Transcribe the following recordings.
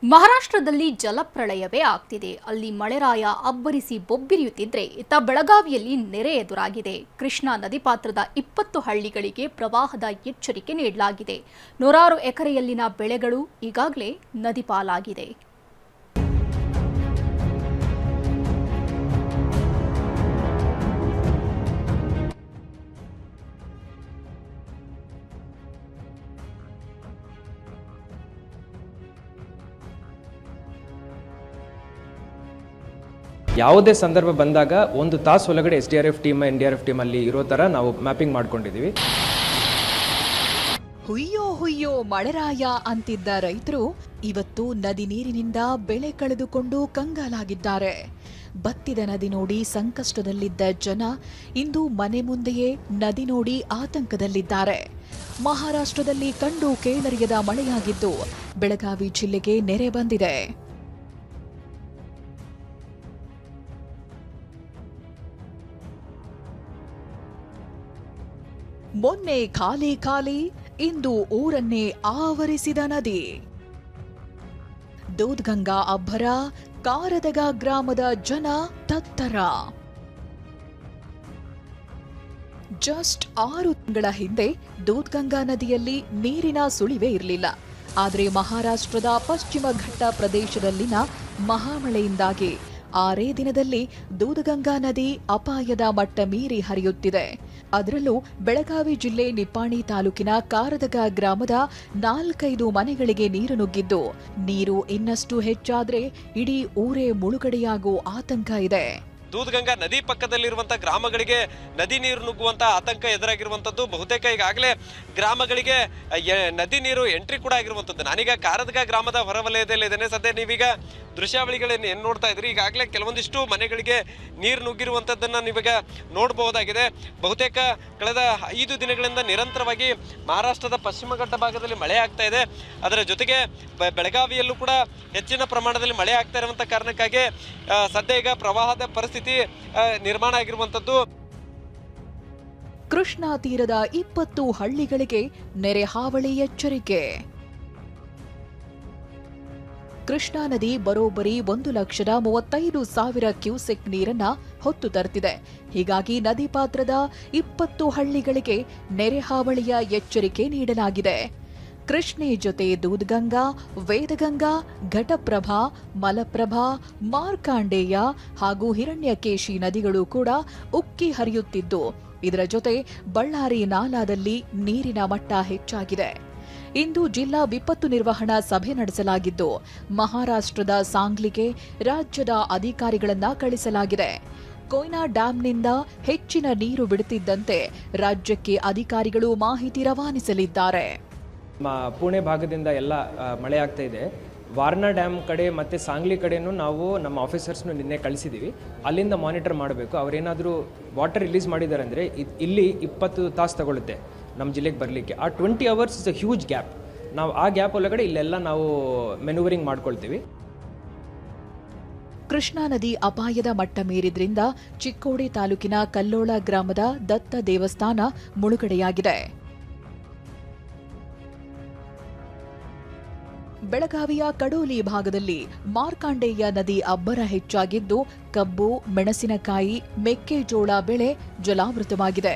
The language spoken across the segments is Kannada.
ಮಹಾರಾಷ್ಟ್ರದಲ್ಲಿ ಜಲಪ್ರಳಯವೇ ಆಗ್ತಿದೆ. ಅಲ್ಲಿ ಮಳೆರಾಯ ಅಬ್ಬರಿಸಿ ಬೊಬ್ಬಿರಿಯುತ್ತಿದ್ರೆ ಇತ್ತ ಬೆಳಗಾವಿಯಲ್ಲಿ ನೆರೆ ಎದುರಾಗಿದೆ. ಕೃಷ್ಣಾ ನದಿ ಪಾತ್ರದ 20 ಹಳ್ಳಿಗಳಿಗೆ ಪ್ರವಾಹದ ಎಚ್ಚರಿಕೆ ನೀಡಲಾಗಿದೆ. ನೂರಾರು ಎಕರೆಯಲ್ಲಿನ ಬೆಳೆಗಳು ಈಗಾಗಲೇ ನದಿ ಪಾಲಾಗಿದೆ. ಯಾವುದೇ ಸಂದರ್ಭ ಬಂದಾಗ ಒಂದು ತಾಸು ಒಳಗಡೆ SDRF ಟೀಮ್ NDRF ಟೀಮ್ ಅಲ್ಲಿ ಇರೋ ತರ ನಾವು ಮ್ಯಾಪಿಂಗ್ ಮಾಡ್ಕೊಂಡಿದ್ದೀವಿ. ಹುಯ್ಯೋ ಮಳೆರಾಯ ಅಂತಿದ್ದ ರೈತರು ಇವತ್ತು ನದಿ ನೀರಿನಿಂದ ಬೆಳೆ ಕಳೆದುಕೊಂಡು ಕಂಗಾಲಾಗಿದ್ದಾರೆ. ಬತ್ತಿದ ನದಿ ನೋಡಿ ಸಂಕಷ್ಟದಲ್ಲಿದ್ದ ಜನ ಇಂದು ಮನೆ ಮುಂದೆಯೇ ನದಿ ನೋಡಿ ಆತಂಕದಲ್ಲಿದ್ದಾರೆ. ಮಹಾರಾಷ್ಟ್ರದಲ್ಲಿ ಕಂಡು ಕೇಳರಿಯದ ಮಳೆಯಾಗಿದ್ದು ಬೆಳಗಾವಿ ಜಿಲ್ಲೆಗೆ ನೆರೆ ಬಂದಿದೆ. ಮೊನ್ನೆ ಖಾಲಿ ಇಂದು ಊರನ್ನೇ ಆವರಿಸಿದ ನದಿ. ದೂದ್ಗಂಗಾ ಅಬ್ಬರ, ಕಾರದಗ ಗ್ರಾಮದ ಜನ ತತ್ತರ. ಜಸ್ಟ್ 6 ತಿಂಗಳ ಹಿಂದೆ ದೂದ್ಗಂಗಾ ನದಿಯಲ್ಲಿ ನೀರಿನ ಸುಳಿವೇ ಇರಲಿಲ್ಲ. ಆದರೆ ಮಹಾರಾಷ್ಟ್ರದ ಪಶ್ಚಿಮ ಘಟ್ಟ ಪ್ರದೇಶದಲ್ಲಿನ ಮಹಾಮಳೆಯಿಂದಾಗಿ 6 ದಿನದಲ್ಲಿ ದೂದಗಂಗಾ ನದಿ ಅಪಾಯದ ಮಟ್ಟ ಮೀರಿ ಹರಿಯುತ್ತಿದೆ. ಅದರಲ್ಲೂ ಬೆಳಗಾವಿ ಜಿಲ್ಲೆ ನಿಪ್ಪಾಣಿ ತಾಲೂಕಿನ ಕಾರದಗ ಗ್ರಾಮದ 4-5 ಮನೆಗಳಿಗೆ ನೀರು ನುಗ್ಗಿದ್ದು, ನೀರು ಇನ್ನಷ್ಟು ಹೆಚ್ಚಾದ್ರೆ ಇಡೀ ಊರೇ ಮುಳುಗಡೆಯಾಗೋ ಆತಂಕ ಇದೆ. ದೂದ್ಗಂಗಾ ನದಿ ಪಕ್ಕದಲ್ಲಿರುವಂತಹ ಗ್ರಾಮಗಳಿಗೆ ನದಿ ನೀರು ನುಗ್ಗುವಂತ ಆತಂಕ ಎದುರಾಗಿರುವಂತದ್ದು. ಬಹುತೇಕ ಈಗಾಗಲೇ ಗ್ರಾಮಗಳಿಗೆ ನದಿ ನೀರು ಎಂಟ್ರಿ ಕೂಡ ಆಗಿರುವಂತದ್ದು. ನಾನೀಗ ಕಾರದಗ ಗ್ರಾಮದ ಹೊರವಲಯದಲ್ಲಿ ಇದ್ದೇನೆ. ಸದ್ಯ ನೀವೀಗ ದೃಶ್ಯಾವಳಿಗಳನ್ನು ಏನ್ ನೋಡ್ತಾ ಇದ್ರಿ, ಈಗಾಗಲೇ ಕೆಲವೊಂದಿಷ್ಟು ಮನೆಗಳಿಗೆ ನೀರು ನುಗ್ಗಿರುವಂತದ್ದನ್ನ ನೀವೀಗ ನೋಡಬಹುದಾಗಿದೆ. ಬಹುತೇಕ ಕಳೆದ 5 ದಿನಗಳಿಂದ ನಿರಂತರವಾಗಿ ಮಹಾರಾಷ್ಟ್ರದ ಪಶ್ಚಿಮ ಘಟ್ಟ ಭಾಗದಲ್ಲಿ ಮಳೆ ಆಗ್ತಾ ಇದೆ. ಅದರ ಜೊತೆಗೆ ಬೆಳಗಾವಿಯಲ್ಲೂ ಕೂಡ ಹೆಚ್ಚಿನ ಪ್ರಮಾಣದಲ್ಲಿ ಮಳೆ ಆಗ್ತಾ ಇರುವಂತ ಕಾರಣಕ್ಕಾಗಿ ಸದ್ಯ ಈಗ ಪ್ರವಾಹದ ಪರಿಸ್ಥಿತಿ ನಿರ್ಮಾಣ ಆಗಿರುವಂತದ್ದು. ಕೃಷ್ಣಾ ತೀರದ 20 ಹಳ್ಳಿಗಳಿಗೆ ನೆರೆ ಹಾವಳಿ ಎಚ್ಚರಿಕೆ. ಕೃಷ್ಣಾ ನದಿ ಬರೋಬ್ಬರಿ 1,35,000 ಕ್ಯೂಸೆಕ್ ನೀರನ್ನ ಹೊತ್ತು ತರುತ್ತಿದೆ. ಹೀಗಾಗಿ ನದಿ ಪಾತ್ರದ 20 ಹಳ್ಳಿಗಳಿಗೆ ನೆರೆ ಹಾವಳಿಯ ಎಚ್ಚರಿಕೆ ನೀಡಲಾಗಿದೆ. ಕೃಷ್ಣೆ ಜೊತೆ ದೂದ್ಗಂಗಾ, ವೇದಗಂಗಾ, ಘಟಪ್ರಭಾ, ಮಲಪ್ರಭಾ, ಮಾರ್ಕಾಂಡೇಯ ಹಾಗೂ ಹಿರಣ್ಯಕೇಶಿ ನದಿಗಳು ಕೂಡ ಉಕ್ಕಿ ಹರಿಯುತ್ತಿದ್ದು, ಇದರ ಜೊತೆ ಬಳ್ಳಾರಿ ನಾಲಾದಲ್ಲಿ ನೀರಿನ ಮಟ್ಟ ಹೆಚ್ಚಾಗಿದೆ. ಇಂದು ಜಿಲ್ಲಾ ವಿಪತ್ತು ನಿರ್ವಹಣಾ ಸಭೆ ನಡೆಸಲಾಗಿದ್ದು, ಮಹಾರಾಷ್ಟ್ರದ ಸಾಂಗ್ಲಿಗೆ ರಾಜ್ಯದ ಅಧಿಕಾರಿಗಳನ್ನ ಕಳಿಸಲಾಗಿದೆ. ಕೊಯ್ನಾ ಡ್ಯಾಂನಿಂದ ಹೆಚ್ಚಿನ ನೀರು ಬಿಡುತ್ತಿದ್ದಂತೆ ರಾಜ್ಯಕ್ಕೆ ಅಧಿಕಾರಿಗಳು ಮಾಹಿತಿ ರವಾನಿಸಲಿದ್ದಾರೆ. ಪುಣೆ ಭಾಗದಿಂದ ಎಲ್ಲ ಮಳೆ ಆಗ್ತಾ ಇದೆ. ವಾರ್ನಾ ಡ್ಯಾಮ್ ಕಡೆ ಮತ್ತು ಸಾಂಗ್ಲಿ ಕಡೆನೂ ನಾವು ನಮ್ಮ ಆಫೀಸರ್ಸ್ನು ನಿನ್ನೆ ಕಳಿಸಿದ್ದೀವಿ. ಅಲ್ಲಿಂದ ಮಾನಿಟರ್ ಮಾಡಬೇಕು. ಅವರೇನಾದರೂ ವಾಟರ್ ರಿಲೀಸ್ ಮಾಡಿದ್ದಾರೆ ಅಂದರೆ ಇಲ್ಲಿ 20 ತಾಸು ತಗೊಳುತ್ತೆ ನಮ್ಮ ಜಿಲ್ಲೆಗೆ ಬರಲಿಕ್ಕೆ. ಆ 20 hours is a huge gap. ನಾವು ಆ ಗ್ಯಾಪ್ ಒಳಗಡೆ ಇಲ್ಲೆಲ್ಲ ನಾವು ಮೆನುವರಿಂಗ್ ಮಾಡ್ಕೊಳ್ತೀವಿ. ಕೃಷ್ಣಾ ನದಿ ಅಪಾಯದ ಮಟ್ಟ ಮೀರಿದ್ರಿಂದ ಚಿಕ್ಕೋಡಿ ತಾಲೂಕಿನ ಕಲ್ಲೋಳ ಗ್ರಾಮದ ದತ್ತ ದೇವಸ್ಥಾನ ಮುಳುಗಡೆಯಾಗಿದೆ. ಬೆಳಗಾವಿಯ ಕಡೋಲಿ ಭಾಗದಲ್ಲಿ ಮಾರ್ಕಾಂಡೇಯ ನದಿ ಅಬ್ಬರ ಹೆಚ್ಚಾಗಿದ್ದು, ಕಬ್ಬು, ಮೆಣಸಿನಕಾಯಿ, ಮೆಕ್ಕೆಜೋಳ ಬೆಳೆ ಜಲಾವೃತವಾಗಿದೆ.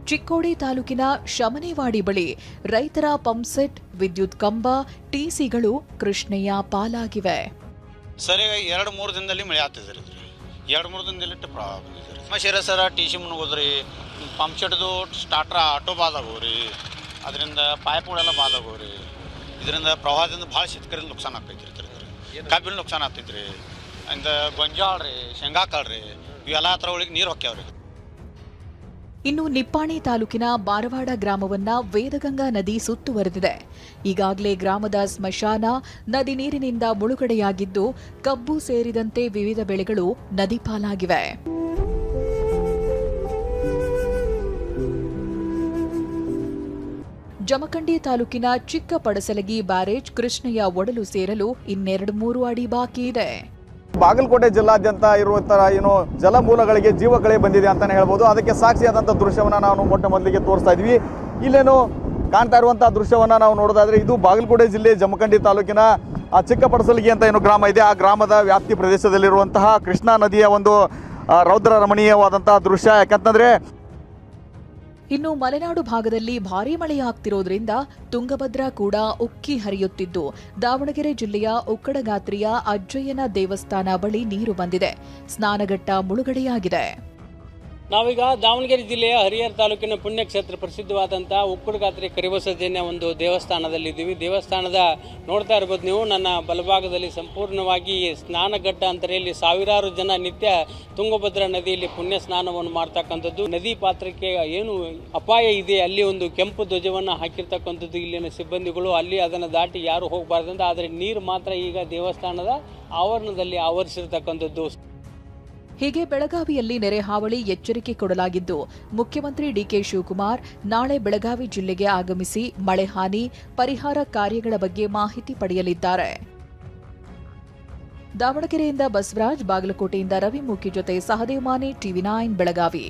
ಚಿಕ್ಕೋಡಿ ತಾಲೂಕಿನ ಶಮನೇವಾಡಿ ಬಳಿ ರೈತರ ಪಂಪ್ಸೆಟ್, ವಿದ್ಯುತ್ ಕಂಬ, ಟಿಸಿಗಳು ಕೃಷ್ಣೆಯ ಪಾಲಾಗಿವೆ. ಸರಿ 2-3 ದಿನದಲ್ಲಿ ಮಳೆ ಆಗ್ತಿದ್ರಿ. 2-3 ದಿನದಲ್ಲಿ ಪ್ರವಾಹ ಬಂದಿದ್ರಿ. ಮಶೇರ ಸರ ಟಿಸಿ ಮುನ್ಗೋದ್ರಿ, ಪಂಪ್ಸೆಟ್ದು ಸ್ಟಾರ್ಟ್ರ ಆಟೋ ಬಾದಾಗೋರಿ, ಅದರಿಂದ ಪೈಪ್ಗಳೆಲ್ಲ ಬಾದಾಗೋರಿ. ಇದರಿಂದ ಪ್ರವಾಹದಿಂದ ಭಾಳ ಶೇತಕರಿಗೆ ನುಕ್ಸಾನ ಆಗ್ತೈತ್ರಿ. ಕಬ್ಬಿನ ನುಕ್ಸಾನ ಆಗ್ತೈತ್ರಿ. ಇಂದ ಗೊಂಜಾಳ ರೀ, ಶೇಂಗಾ ಕಾಳು ರೀ, ಇವೆಲ್ಲ ಹತ್ರ ಒಳಗೆ ನೀರು ಹೊಕ್ಯಾವ್ರಿ. ಇನ್ನು ನಿಪ್ಪಾಣಿ ತಾಲೂಕಿನ ಬಾರವಾಡ ಗ್ರಾಮವನ್ನ ವೇದಗಂಗಾ ನದಿ ಸುತ್ತುವರೆದಿದೆ. ಈಗಾಗಲೇ ಗ್ರಾಮದ ಸ್ಮಶಾನ ನದಿ ನೀರಿನಿಂದ ಮುಳುಗಡೆಯಾಗಿದ್ದು, ಕಬ್ಬು ಸೇರಿದಂತೆ ವಿವಿಧ ಬೆಳೆಗಳು ನದಿ ಪಾಲಾಗಿವೆ. ಜಮಖಂಡಿ ತಾಲೂಕಿನ ಚಿಕ್ಕ ಪಡಸಲಗಿ ಬ್ಯಾರೇಜ್ ಕೃಷ್ಣೆಯ ಒಡಲು ಸೇರಲು 2-3 ಅಡಿ ಬಾಕಿ ಇದೆ. ಬಾಗಲಕೋಟೆ ಜಿಲ್ಲಾದ್ಯಂತ ಇರುವಂತಹ ಜಲಮೂಲಗಳಿಗೆ ಜೀವಕಳೆ ಬಂದಿದೆ ಅಂತಾನೆ ಹೇಳ್ಬೋದು. ಅದಕ್ಕೆ ಸಾಕ್ಷಿಯಾದಂಥ ದೃಶ್ಯವನ್ನು ನಾವು ಮೊಟ್ಟ ಮೊದಲಿಗೆ ತೋರಿಸ್ತಾ ಇದ್ವಿ. ಇಲ್ಲೇನು ಕಾಣ್ತಾ ಇರುವಂತಹ ದೃಶ್ಯವನ್ನ ನಾವು ನೋಡೋದಾದ್ರೆ ಇದು ಬಾಗಲಕೋಟೆ ಜಿಲ್ಲೆ ಜಮಖಂಡಿ ತಾಲೂಕಿನ ಚಿಕ್ಕಪಡಸಲಗಿ ಅಂತ ಏನು ಗ್ರಾಮ ಇದೆ, ಆ ಗ್ರಾಮದ ವ್ಯಾಪ್ತಿ ಪ್ರದೇಶದಲ್ಲಿರುವಂತಹ ಕೃಷ್ಣಾ ನದಿಯ ಒಂದು ರೌದ್ರ ರಮಣೀಯವಾದಂತಹ ದೃಶ್ಯ. ಯಾಕಂತಂದ್ರೆ ಇನ್ನು ಮಲೆನಾಡು ಭಾಗದಲ್ಲಿ ಭಾರೀ ಮಳೆಯಾಗ್ತಿರೋದ್ರಿಂದ ತುಂಗಭದ್ರಾ ಕೂಡ ಉಕ್ಕಿ ಹರಿಯುತ್ತಿದ್ದು ದಾವಣಗೆರೆ ಜಿಲ್ಲೆಯ ಉಕ್ಕಡಗಾತ್ರಿಯ ಅಜ್ಜಯ್ಯನ ದೇವಸ್ಥಾನ ಬಳಿ ನೀರು ಬಂದಿದೆ. ಸ್ನಾನಘಟ್ಟ ಮುಳುಗಡೆಯಾಗಿದೆ. ನಾವೀಗ ದಾವಣಗೆರೆ ಜಿಲ್ಲೆಯ ಹರಿಹರ ತಾಲೂಕಿನ ಪುಣ್ಯಕ್ಷೇತ್ರ ಪ್ರಸಿದ್ಧವಾದಂಥ ಉಕ್ಕಡಗಾತ್ರಿ ಕರಿಬಸವಜ್ಜನ ಒಂದು ದೇವಸ್ಥಾನದಲ್ಲಿದ್ದೀವಿ. ದೇವಸ್ಥಾನದ ನೋಡ್ತಾ ಇರ್ಬೋದು ನೀವು, ನನ್ನ ಬಲಭಾಗದಲ್ಲಿ ಸಂಪೂರ್ಣವಾಗಿ ಸ್ನಾನಘಟ್ಟ ಅಂತಾರೆ. ಇಲ್ಲಿ ಸಾವಿರಾರು ಜನ ನಿತ್ಯ ತುಂಗಭದ್ರಾ ನದಿಯಲ್ಲಿ ಪುಣ್ಯ ಸ್ನಾನವನ್ನು ಮಾಡ್ತಕ್ಕಂಥದ್ದು. ನದಿ ಪಾತ್ರಕ್ಕೆ ಏನು ಅಪಾಯ ಇದೆ ಅಲ್ಲಿ ಒಂದು ಕೆಂಪು ಧ್ವಜವನ್ನು ಹಾಕಿರ್ತಕ್ಕಂಥದ್ದು ಇಲ್ಲಿನ ಸಿಬ್ಬಂದಿಗಳು. ಅಲ್ಲಿ ಅದನ್ನು ದಾಟಿ ಯಾರು ಹೋಗಬಾರ್ದಂತ, ಆದರೆ ನೀರು ಮಾತ್ರ ಈಗ ದೇವಸ್ಥಾನದ ಆವರಣದಲ್ಲಿ ಆವರಿಸಿರ್ತಕ್ಕಂಥದ್ದು. ಹೀಗೆ ಬೆಳಗಾವಿಯಲ್ಲಿ ನೆರೆ ಹಾವಳಿ ಎಚ್ಚರಿಕೆ ಕೊಡಲಾಗಿದ್ದು ಮುಖ್ಯಮಂತ್ರಿ ಡಿಕೆ ಶಿವಕುಮಾರ್ ನಾಳೆ ಬೆಳಗಾವಿ ಜಿಲ್ಲೆಗೆ ಆಗಮಿಸಿ ಮಳೆ ಹಾನಿ ಪರಿಹಾರ ಕಾರ್ಯಗಳ ಬಗ್ಗೆ ಮಾಹಿತಿ ಪಡೆಯಲಿದ್ದಾರೆ. ದಾವಣಗೆರೆಯಿಂದ ಬಸವರಾಜ್, ಬಾಗಲಕೋಟೆಯಿಂದ ರವಿಮೂರ್ತಿ ಜೊತೆ ಸಹದೇವ್ ಮಾನೆ, ಟಿವಿ9 ಬೆಳಗಾವಿ.